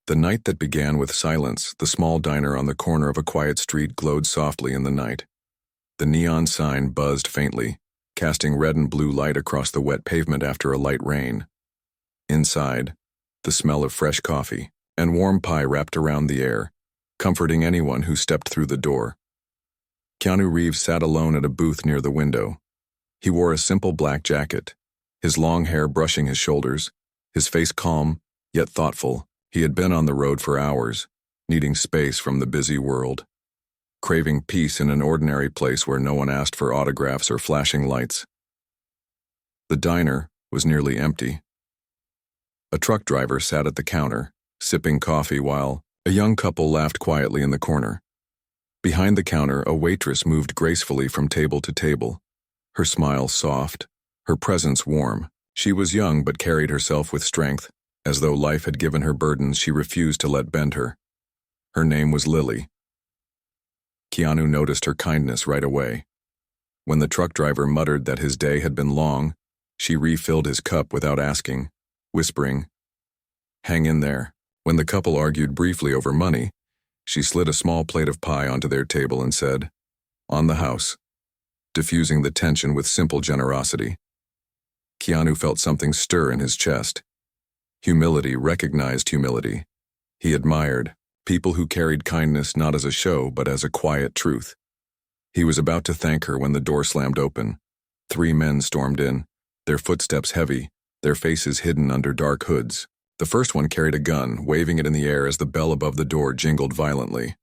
The night that began with silence, the small diner on the corner of a quiet street glowed softly in the night. The neon sign buzzed faintly, casting red and blue light across the wet pavement after a light rain. Inside, the smell of fresh coffee and warm pie wrapped around the air, comforting anyone who stepped through the door. Keanu Reeves sat alone at a booth near the window. He wore a simple black jacket, his long hair brushing his shoulders, his face calm, yet thoughtful. He had been on the road for hours, needing space from the busy world, craving peace in an ordinary place where no one asked for autographs or flashing lights. The diner was nearly empty. A truck driver sat at the counter, sipping coffee while a young couple laughed quietly in the corner. Behind the counter, a waitress moved gracefully from table to table, her smile soft, her presence warm. She was young but carried herself with strength. As though life had given her burdens she refused to let bend her. Her name was Lily. Keanu noticed her kindness right away. When the truck driver muttered that his day had been long, she refilled his cup without asking, whispering, "Hang in there." When the couple argued briefly over money, she slid a small plate of pie onto their table and said, "On the house," diffusing the tension with simple generosity. Keanu felt something stir in his chest. Humility recognized humility. He admired people who carried kindness not as a show but as a quiet truth. He was about to thank her when the door slammed open. 3 men stormed in, their footsteps heavy, their faces hidden under dark hoods. The first one carried a gun, waving it in the air as the bell above the door jingled violently.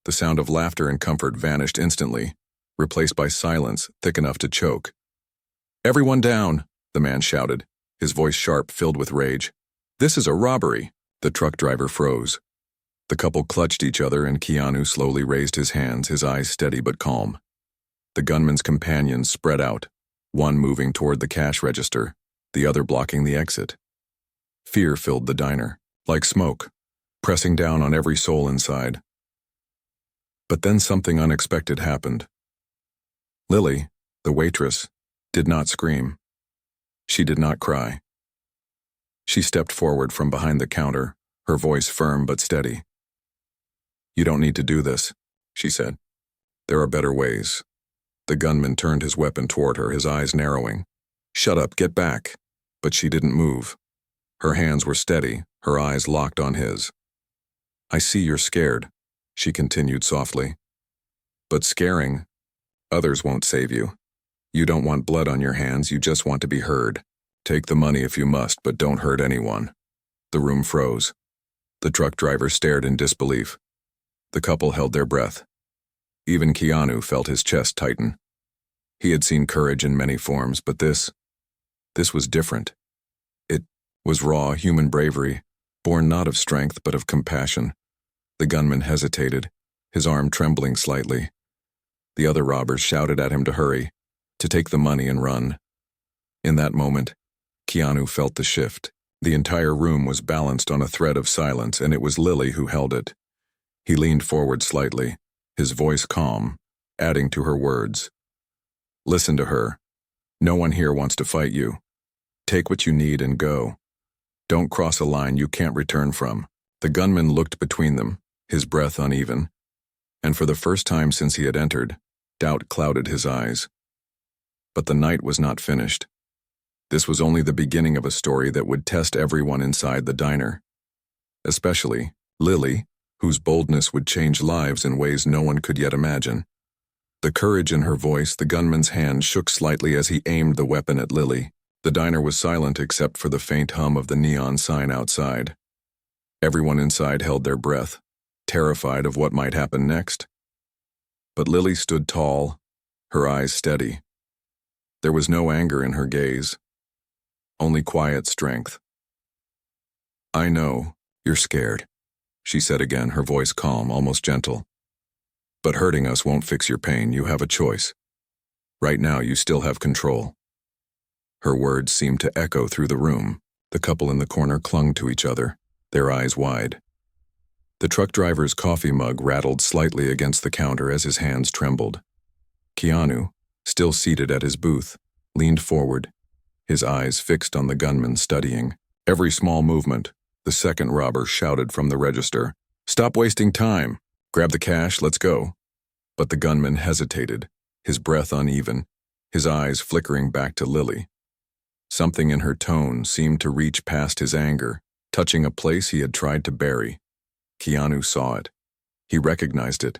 The sound of laughter and comfort vanished instantly, replaced by silence thick enough to choke. "Everyone down," the man shouted, his voice sharp, filled with rage. "This is a robbery." The truck driver froze. The couple clutched each other and Keanu slowly raised his hands, his eyes steady but calm. The gunman's companions spread out, one moving toward the cash register, the other blocking the exit. Fear filled the diner, like smoke, pressing down on every soul inside. But then something unexpected happened. Lily, the waitress, did not scream. She did not cry. She stepped forward from behind the counter, her voice firm but steady. "You don't need to do this," she said. "There are better ways." The gunman turned his weapon toward her, his eyes narrowing. "Shut up, get back." But she didn't move. Her hands were steady, her eyes locked on his. "I see you're scared," she continued softly. "But scaring others won't save you. You don't want blood on your hands, you just want to be heard. Take the money if you must, but don't hurt anyone." The room froze. The truck driver stared in disbelief. The couple held their breath. Even Keanu felt his chest tighten. He had seen courage in many forms, but this was different. It was raw, human bravery, born not of strength but of compassion. The gunman hesitated, his arm trembling slightly. The other robbers shouted at him to hurry, to take the money and run. In that moment, Keanu felt the shift. The entire room was balanced on a thread of silence, and it was Lily who held it. He leaned forward slightly, his voice calm, adding to her words. "Listen to her. No one here wants to fight you. Take what you need and go. Don't cross a line you can't return from." The gunman looked between them, his breath uneven, and for the first time since he had entered, doubt clouded his eyes. But the night was not finished. This was only the beginning of a story that would test everyone inside the diner. Especially Lily, whose boldness would change lives in ways no one could yet imagine. The courage in her voice, the gunman's hand shook slightly as he aimed the weapon at Lily. The diner was silent except for the faint hum of the neon sign outside. Everyone inside held their breath, terrified of what might happen next. But Lily stood tall, her eyes steady. There was no anger in her gaze, only quiet strength. "I know, you're scared," she said again, her voice calm, almost gentle. "But hurting us won't fix your pain. You have a choice. Right now, you still have control." Her words seemed to echo through the room. The couple in the corner clung to each other, their eyes wide. The truck driver's coffee mug rattled slightly against the counter as his hands trembled. Keanu, still seated at his booth, leaned forward, his eyes fixed on the gunman, studying every small movement, The second robber shouted from the register, "Stop wasting time! Grab the cash, let's go." But the gunman hesitated, his breath uneven, his eyes flickering back to Lily. Something in her tone seemed to reach past his anger, touching a place he had tried to bury. Keanu saw it. He recognized it.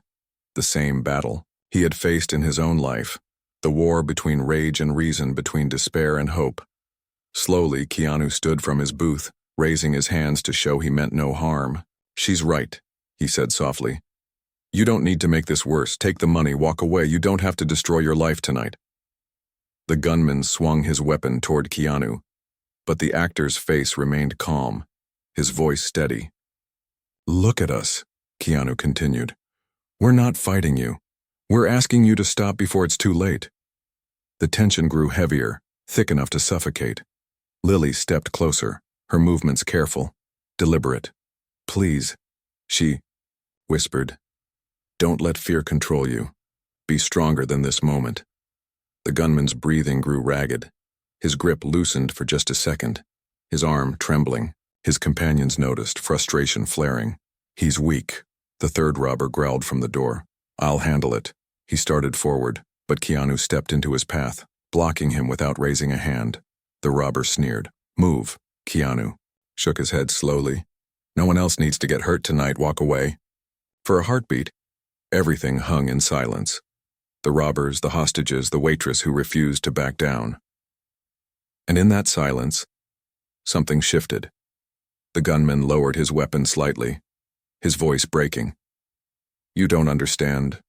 The same battle he had faced in his own life, the war between rage and reason, between despair and hope. Slowly, Keanu stood from his booth, raising his hands to show he meant no harm. "She's right," he said softly. "You don't need to make this worse. Take the money, walk away. You don't have to destroy your life tonight." The gunman swung his weapon toward Keanu, but the actor's face remained calm, his voice steady. "Look at us," Keanu continued. "We're not fighting you. We're asking you to stop before it's too late." The tension grew heavier, thick enough to suffocate. Lily stepped closer, her movements careful, deliberate. "Please," she whispered. "Don't let fear control you. Be stronger than this moment." The gunman's breathing grew ragged. His grip loosened for just a second, his arm trembling. His companions noticed, frustration flaring. "He's weak," the third robber growled from the door. "I'll handle it." He started forward, but Keanu stepped into his path, blocking him without raising a hand. The robber sneered. "Move." Keanu shook his head slowly. "No one else needs to get hurt tonight. Walk away." For a heartbeat, everything hung in silence. The robbers, the hostages, the waitress who refused to back down. And in that silence, something shifted. The gunman lowered his weapon slightly, his voice breaking. "You don't understand.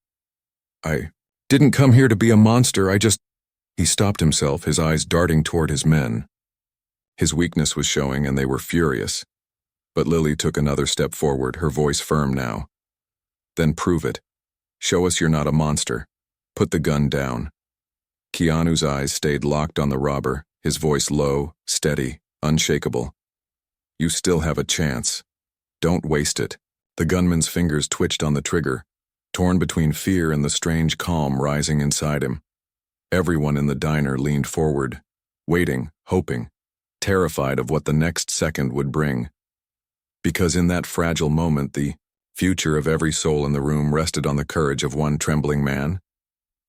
I didn't come here to be a monster, I just—" He stopped himself, his eyes darting toward his men. His weakness was showing, and they were furious. But Lily took another step forward, her voice firm now. "Then prove it. Show us you're not a monster. Put the gun down." Keanu's eyes stayed locked on the robber, his voice low, steady, unshakable. "You still have a chance. Don't waste it." The gunman's fingers twitched on the trigger, torn between fear and the strange calm rising inside him. Everyone in the diner leaned forward, waiting, hoping, terrified of what the next second would bring. Because in that fragile moment, the future of every soul in the room rested on the courage of one trembling man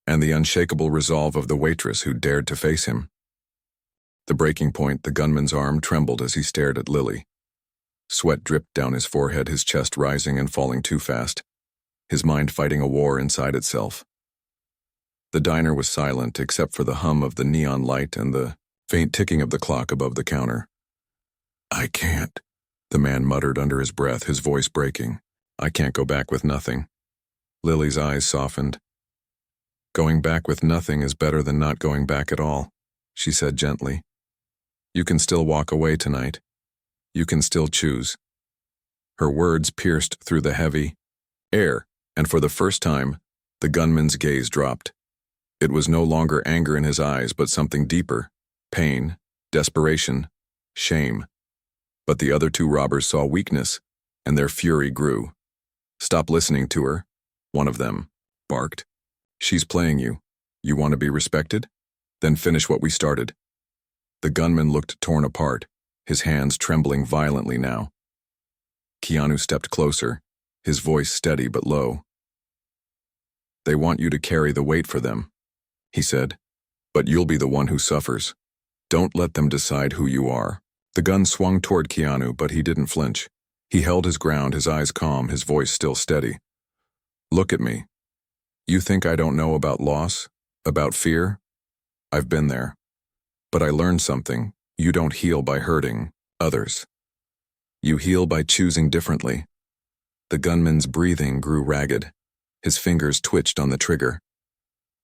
and the unshakable resolve of the waitress who dared to face him. The breaking point, the gunman's arm trembled as he stared at Lily. Sweat dripped down his forehead, his chest rising and falling too fast, his mind fighting a war inside itself. The diner was silent except for the hum of the neon light and the faint ticking of the clock above the counter. "I can't," the man muttered under his breath, his voice breaking. "I can't go back with nothing." Lily's eyes softened. "Going back with nothing is better than not going back at all," she said gently. "You can still walk away tonight. You can still choose." Her words pierced through the heavy air, and for the first time, the gunman's gaze dropped. It was no longer anger in his eyes, but something deeper: pain, desperation, shame. But the other two robbers saw weakness, and their fury grew. "Stop listening to her," one of them barked. "She's playing you. You want to be respected? Then finish what we started." The gunman looked torn apart, his hands trembling violently now. Keanu stepped closer, his voice steady but low. "They want you to carry the weight for them," he said, "but you'll be the one who suffers. Don't let them decide who you are." The gun swung toward Keanu, but he didn't flinch. He held his ground, his eyes calm, his voice still steady. "Look at me. You think I don't know about loss, about fear? I've been there. But I learned something. You don't heal by hurting others. You heal by choosing differently." The gunman's breathing grew ragged. His fingers twitched on the trigger.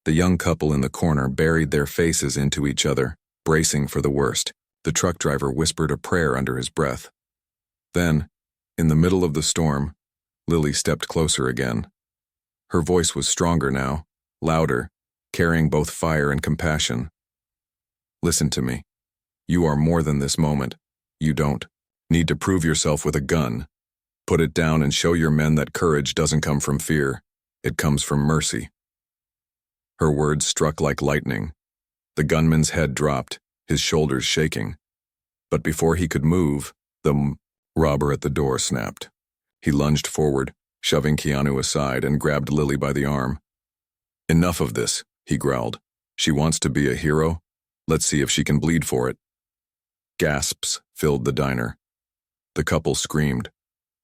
The young couple in the corner buried their faces into each other, bracing for the worst. The truck driver whispered a prayer under his breath. Then, in the middle of the storm, Lily stepped closer again. Her voice was stronger now, louder, carrying both fire and compassion. "Listen to me. You are more than this moment. You don't need to prove yourself with a gun. Put it down and show your men that courage doesn't come from fear. It comes from mercy." Her words struck like lightning. The gunman's head dropped, his shoulders shaking. But before he could move, the Robber at the door snapped. He lunged forward, shoving Keanu aside, and grabbed Lily by the arm. "Enough of this," he growled. "She wants to be a hero? Let's see if she can bleed for it." Gasps filled the diner. The couple screamed.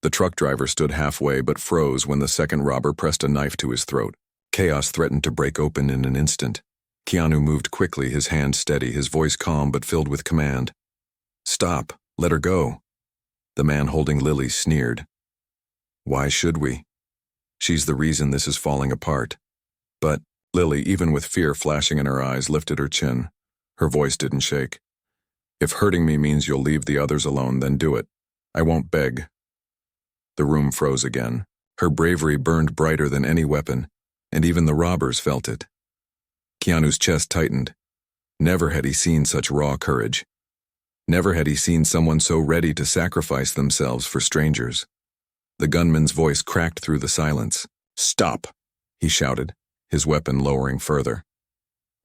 The truck driver stood halfway but froze when the second robber pressed a knife to his throat. Chaos threatened to break open in an instant. Keanu moved quickly, his hand steady, his voice calm but filled with command. "Stop. Let her go." The man holding Lily sneered. "Why should we? She's the reason this is falling apart." But Lily, even with fear flashing in her eyes, lifted her chin. Her voice didn't shake. "If hurting me means you'll leave the others alone, then do it. I won't beg." The room froze again. Her bravery burned brighter than any weapon, and even the robbers felt it. Keanu's chest tightened. Never had he seen such raw courage. Never had he seen someone so ready to sacrifice themselves for strangers. The gunman's voice cracked through the silence. "Stop!" he shouted, his weapon lowering further.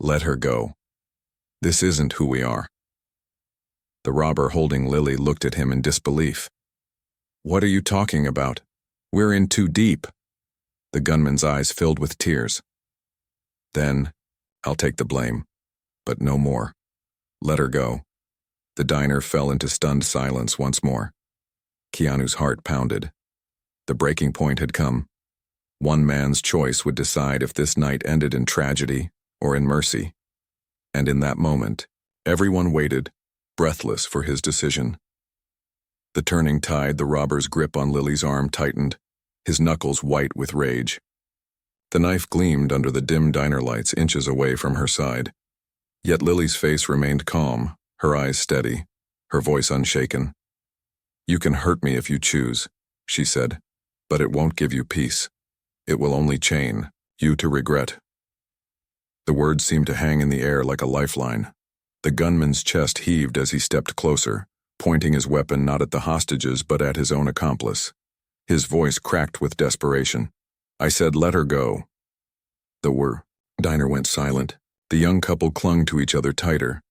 "Let her go. This isn't who we are." The robber holding Lily looked at him in disbelief. "What are you talking about? We're in too deep." The gunman's eyes filled with tears. "Then I'll take the blame, but no more. Let her go." The diner fell into stunned silence once more. Keanu's heart pounded. The breaking point had come. One man's choice would decide if this night ended in tragedy or in mercy. And in that moment, everyone waited, breathless for his decision. The turning tide, the robber's grip on Lily's arm tightened, his knuckles white with rage. The knife gleamed under the dim diner lights inches away from her side. Yet Lily's face remained calm, her eyes steady, her voice unshaken. "You can hurt me if you choose," she said, "but it won't give you peace. It will only chain you to regret." The words seemed to hang in the air like a lifeline. The gunman's chest heaved as he stepped closer, pointing his weapon not at the hostages but at his own accomplice. His voice cracked with desperation. "I said let her go." The diner went silent. The young couple clung to each other tighter.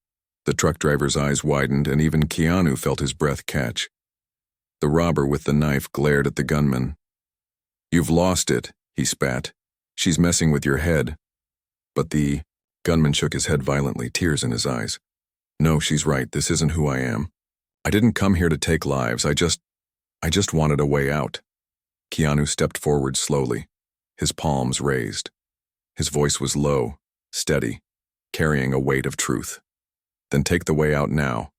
The truck driver's eyes widened, and even Keanu felt his breath catch. The robber with the knife glared at the gunman. "You've lost it," he spat. "She's messing with your head." But the gunman shook his head violently, tears in his eyes. "No, she's right. This isn't who I am. I didn't come here to take lives. I just wanted a way out." Keanu stepped forward slowly, his palms raised. His voice was low, steady, carrying a weight of truth. "Then take the way out now.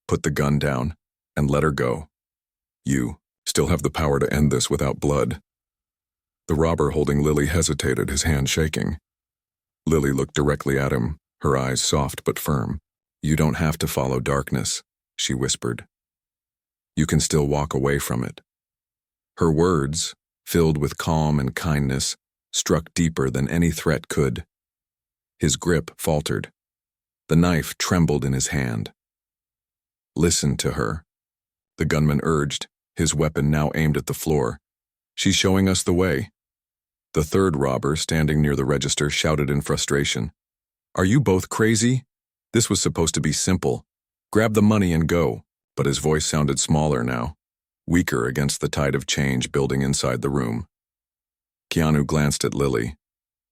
Put the gun down and let her go. You still have the power to end this without blood." The robber holding Lily hesitated, his hand shaking. Lily looked directly at him, her eyes soft but firm. "You don't have to follow darkness," she whispered. "You can still walk away from it." Her words, filled with calm and kindness, struck deeper than any threat could. His grip faltered. The knife trembled in his hand. "Listen to her," the gunman urged, his weapon now aimed at the floor. "She's showing us the way." The third robber, standing near the register, shouted in frustration. "Are you both crazy? This was supposed to be simple. Grab the money and go." But his voice sounded smaller now, weaker against the tide of change building inside the room. Keanu glanced at Lily,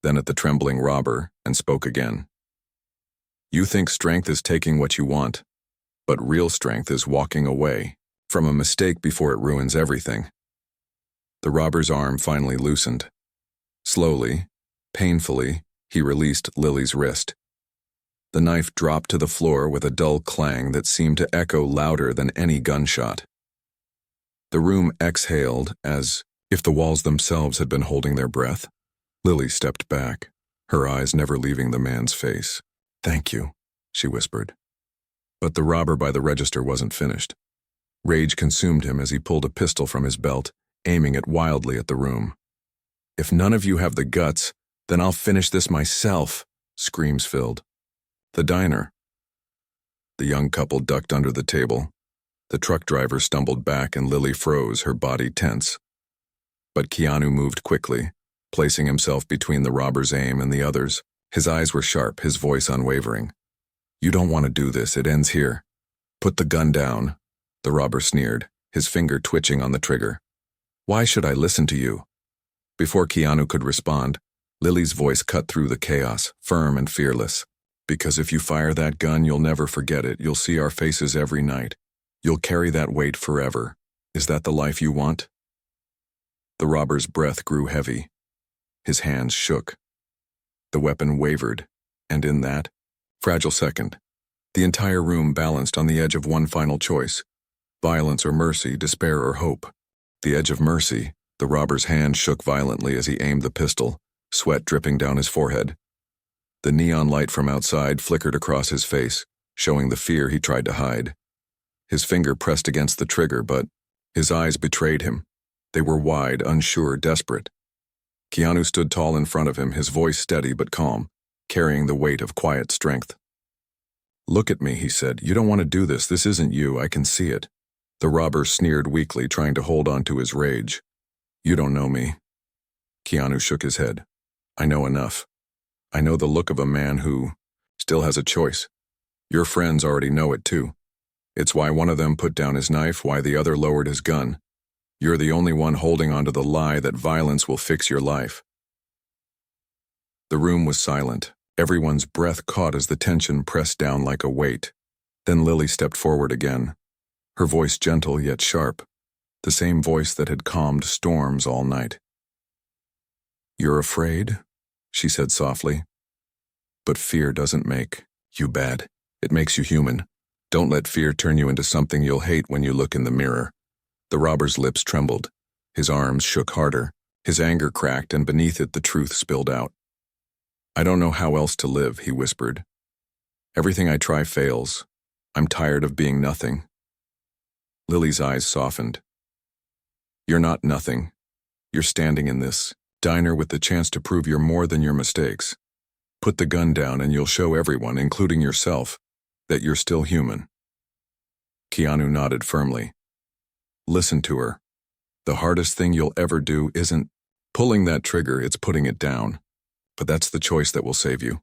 then at the trembling robber, and spoke again. "You think strength is taking what you want, but real strength is walking away from a mistake before it ruins everything." The robber's arm finally loosened. Slowly, painfully, he released Lily's wrist. The knife dropped to the floor with a dull clang that seemed to echo louder than any gunshot. The room exhaled as if the walls themselves had been holding their breath. Lily stepped back, her eyes never leaving the man's face. "Thank you," she whispered. But the robber by the register wasn't finished. Rage consumed him as he pulled a pistol from his belt, aiming it wildly at the room. "If none of you have the guts, then I'll finish this myself," screams filled the diner. The young couple ducked under the table. The truck driver stumbled back and Lily froze, her body tense. But Keanu moved quickly, placing himself between the robber's aim and the others. His eyes were sharp, his voice unwavering. "You don't want to do this, it ends here. Put the gun down," the robber sneered, his finger twitching on the trigger. "Why should I listen to you?" Before Keanu could respond, Lily's voice cut through the chaos, firm and fearless. "Because if you fire that gun, you'll never forget it. You'll see our faces every night. You'll carry that weight forever. Is that the life you want?" The robber's breath grew heavy. His hands shook. The weapon wavered, and in that fragile second, the entire room balanced on the edge of one final choice: violence or mercy, despair or hope. The edge of mercy. The robber's hand shook violently as he aimed the pistol, sweat dripping down his forehead. The neon light from outside flickered across his face, showing the fear he tried to hide. His finger pressed against the trigger, but his eyes betrayed him. They were wide, unsure, desperate. Keanu stood tall in front of him, his voice steady but calm, carrying the weight of quiet strength. "Look at me," he said. "You don't want to do this. This isn't you. I can see it." The robber sneered weakly, trying to hold on to his rage. "You don't know me." Keanu shook his head. "I know enough. I know the look of a man who still has a choice. Your friends already know it too. It's why one of them put down his knife, why the other lowered his gun. You're the only one holding onto the lie that violence will fix your life." The room was silent. Everyone's breath caught as the tension pressed down like a weight. Then Lily stepped forward again, her voice gentle yet sharp, the same voice that had calmed storms all night. "You're afraid?" she said softly. "But fear doesn't make you bad. It makes you human. Don't let fear turn you into something you'll hate when you look in the mirror." The robber's lips trembled. His arms shook harder. His anger cracked, and beneath it the truth spilled out. "I don't know how else to live," he whispered. "Everything I try fails. I'm tired of being nothing." Lily's eyes softened. "You're not nothing. You're standing in this diner with the chance to prove you're more than your mistakes. Put the gun down and you'll show everyone, including yourself, that you're still human." Keanu nodded firmly. "Listen to her. The hardest thing you'll ever do isn't pulling that trigger, it's putting it down. But that's the choice that will save you."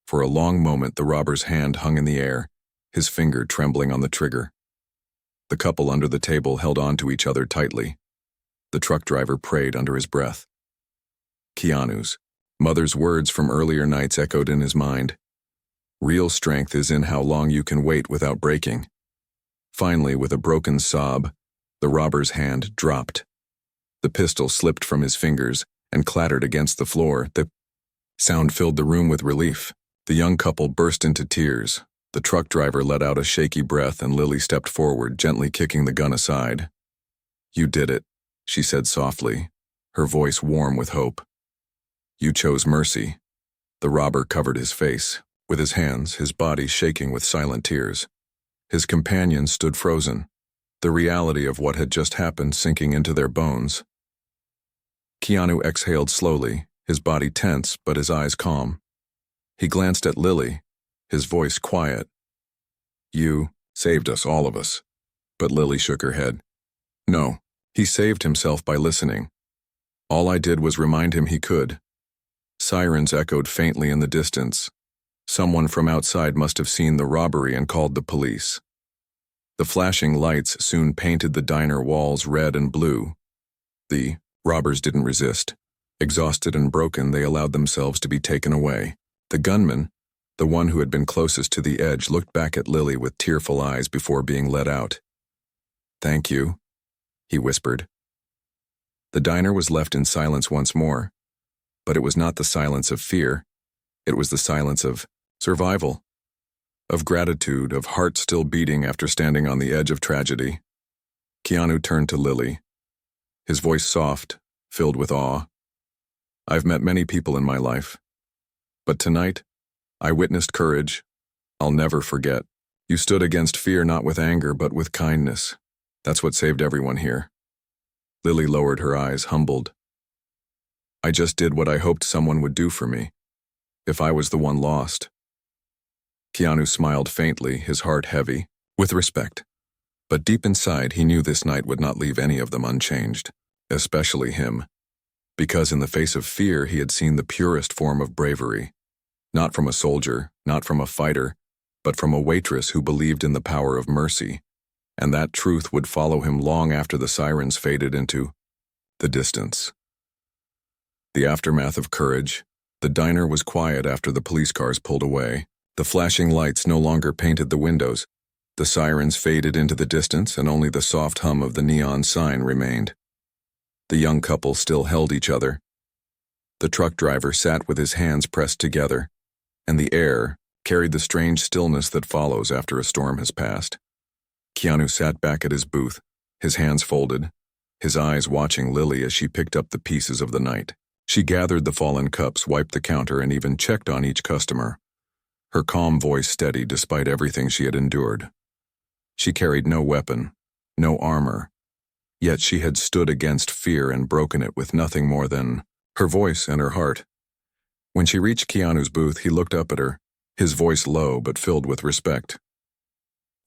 For a long moment, the robber's hand hung in the air, his finger trembling on the trigger. The couple under the table held on to each other tightly. The truck driver prayed under his breath. Keanu's mother's words from earlier nights echoed in his mind. "Real strength is in how long you can wait without breaking." Finally, with a broken sob, the robber's hand dropped. The pistol slipped from his fingers and clattered against the floor. The sound filled the room with relief. The young couple burst into tears. The truck driver let out a shaky breath, and Lily stepped forward, gently kicking the gun aside. "You did it," she said softly, her voice warm with hope. "You chose mercy." The robber covered his face with his hands, his body shaking with silent tears. His companions stood frozen, the reality of what had just happened sinking into their bones. Keanu exhaled slowly, his body tense but his eyes calm. He glanced at Lily, his voice quiet. "You saved us, all of us." But Lily shook her head. "No, he saved himself by listening. All I did was remind him he could." Sirens echoed faintly in the distance. Someone from outside must have seen the robbery and called the police. The flashing lights soon painted the diner walls red and blue. The robbers didn't resist. Exhausted and broken, they allowed themselves to be taken away. The gunman, the one who had been closest to the edge, looked back at Lily with tearful eyes before being let out. "Thank you," he whispered. The diner was left in silence once more, but it was not the silence of fear. It was the silence of survival, of gratitude, of heart still beating after standing on the edge of tragedy. Keanu turned to Lily, his voice soft, filled with awe. "I've met many people in my life, but tonight, I witnessed courage I'll never forget. You stood against fear not with anger but with kindness. That's what saved everyone here." Lily lowered her eyes, humbled. "I just did what I hoped someone would do for me, if I was the one lost." Keanu smiled faintly, his heart heavy, with respect. But deep inside, he knew this night would not leave any of them unchanged, especially him. Because in the face of fear, he had seen the purest form of bravery. Not from a soldier, not from a fighter, but from a waitress who believed in the power of mercy. and that truth would follow him long after the sirens faded into the distance. The aftermath of courage. The diner was quiet after the police cars pulled away. The flashing lights no longer painted the windows. The sirens faded into the distance, and only the soft hum of the neon sign remained. The young couple still held each other. The truck driver sat with his hands pressed together, and the air carried the strange stillness that follows after a storm has passed. Keanu sat back at his booth, his hands folded, his eyes watching Lily as she picked up the pieces of the night. She gathered the fallen cups, wiped the counter, and even checked on each customer. Her calm voice steady despite everything she had endured. She carried no weapon, no armor, yet she had stood against fear and broken it with nothing more than her voice and her heart. When she reached Keanu's booth, he looked up at her, his voice low but filled with respect.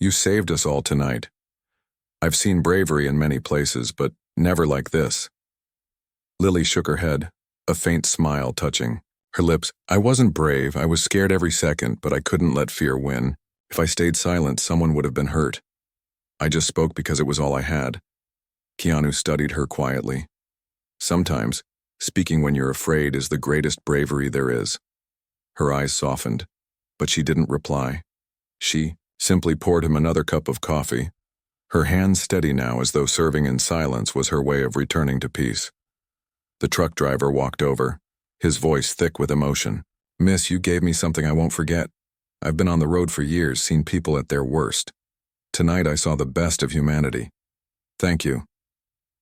"You saved us all tonight. I've seen bravery in many places, but never like this." Lily shook her head, a faint smile touching her lips. "I wasn't brave, I was scared every second, but I couldn't let fear win. If I stayed silent, someone would have been hurt. I just spoke because it was all I had." Keanu studied her quietly. "Sometimes, speaking when you're afraid is the greatest bravery there is." Her eyes softened, but she didn't reply. She simply poured him another cup of coffee, her hands steady now as though serving in silence was her way of returning to peace. The truck driver walked over, his voice thick with emotion. "Miss, you gave me something I won't forget. I've been on the road for years, seen people at their worst. Tonight I saw the best of humanity. Thank you."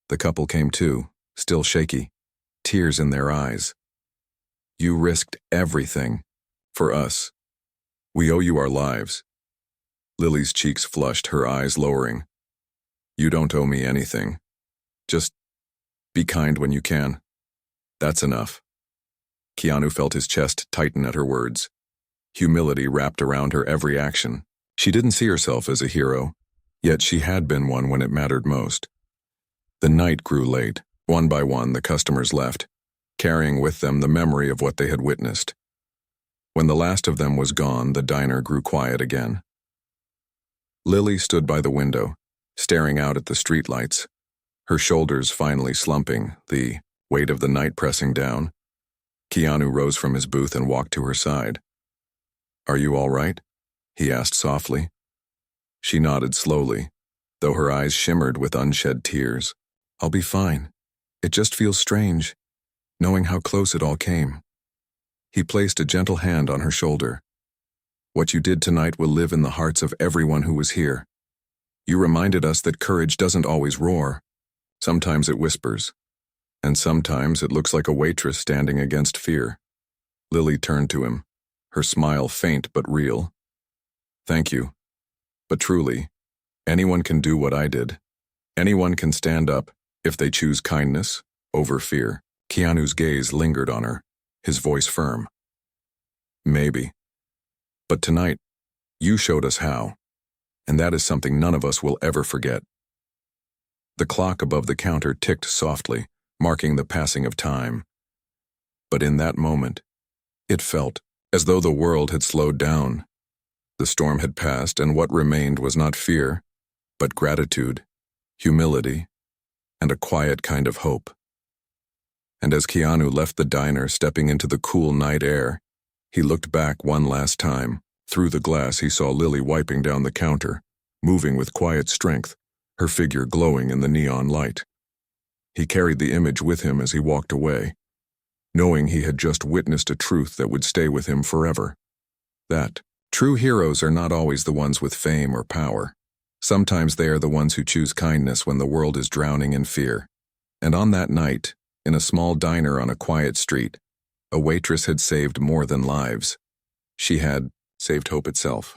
The couple came to, still shaky, tears in their eyes. "You risked everything. For us. We owe you our lives." Lily's cheeks flushed, her eyes lowering. "You don't owe me anything. Just be kind when you can. That's enough." Keanu felt his chest tighten at her words. Humility wrapped around her every action. She didn't see herself as a hero, yet she had been one when it mattered most. The night grew late. One by one, the customers left, carrying with them the memory of what they had witnessed. When the last of them was gone, the diner grew quiet again. Lily stood by the window, staring out at the streetlights, her shoulders finally slumping, the weight of the night pressing down. Keanu rose from his booth and walked to her side. "Are you all right?" he asked softly. She nodded slowly, though her eyes shimmered with unshed tears. "I'll be fine. It just feels strange, knowing how close it all came." He placed a gentle hand on her shoulder. "What you did tonight will live in the hearts of everyone who was here. You reminded us that courage doesn't always roar. Sometimes it whispers, and sometimes it looks like a waitress standing against fear." Lily turned to him, her smile faint but real. "Thank you. But truly, anyone can do what I did. Anyone can stand up if they choose kindness over fear." Keanu's gaze lingered on her, his voice firm. "Maybe. But tonight, you showed us how, and that is something none of us will ever forget." The clock above the counter ticked softly, marking the passing of time. But in that moment, it felt as though the world had slowed down. The storm had passed, and what remained was not fear, but gratitude, humility, and a quiet kind of hope. And as Keanu left the diner, stepping into the cool night air, he looked back one last time. Through the glass he saw Lily wiping down the counter, moving with quiet strength, her figure glowing in the neon light. He carried the image with him as he walked away, knowing he had just witnessed a truth that would stay with him forever. That true heroes are not always the ones with fame or power. Sometimes they are the ones who choose kindness when the world is drowning in fear. And on that night, in a small diner on a quiet street, a waitress had saved more than lives. She had saved hope itself.